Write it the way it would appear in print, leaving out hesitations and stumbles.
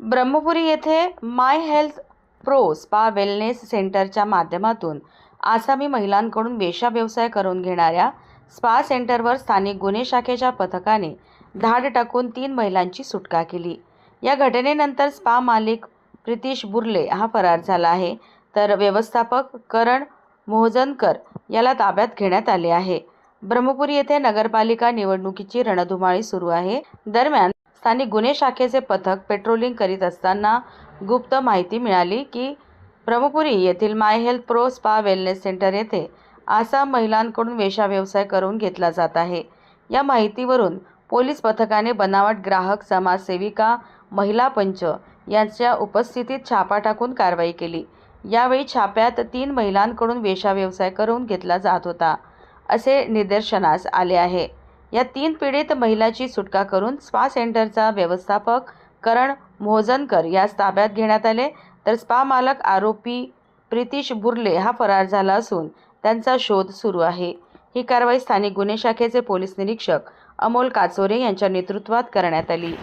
ब्रह्मपुरी येथे माय health pro spa wellness सेंटरच्या माध्यमातून आसामी महिलांकडून वेश्या व्यवसाय करून घेणाऱ्या स्पा सेंटरवर स्थानिक गुन्हे शाखेच्या पथकाने धाड टाकून 3 महिलांची सुटका केली। या घटनेनंतर स्पा मालिक प्रितीश बुर्ले हा फरार झाला आहे, तर व्यवस्थापक करण मोहजनकर याला ताब्यात घेण्यात आले आहे। ब्रह्मपुरी येथे नगरपालिका निवडणुकीची रणधुमाळी सुरू आहे। दरम्यान स्थानिक गुन्हे शाखेचे पथक पेट्रोलिंग करीत असताना गुप्त माहिती मिळाली की ब्रह्मपुरी येथील my health pro spa wellness centre येथे आसाम महिलांकडून वेश्या व्यवसाय करून घेतला जात आहे। या माहितीवरून पोलीस पथकाने बनावट ग्राहक समाजसेविका महिला पंच यांच्या उपस्थितीत छापा टाकून कारवाई केली। यावेळी छाप्यात 3 महिलांकडून वेश्या व्यवसाय करून घेतला जात होता असे निदर्शनास आले आहे। या 3 पीडित महिलांची सुटका करून स्पा सेंटरचा व्यवस्थापक करण मोहजनकर यास ताब्यात घेण्यात आले, तर स्पा मालक आरोपी प्रितीश बुर्ले हा फरार झाला असून त्यांचा शोध सुरू आहे। ही कारवाई स्थानिक गुन्हे शाखेचे पोलीस निरीक्षक अमोल काचोरे यांच्या नेतृत्वात करण्यात आली।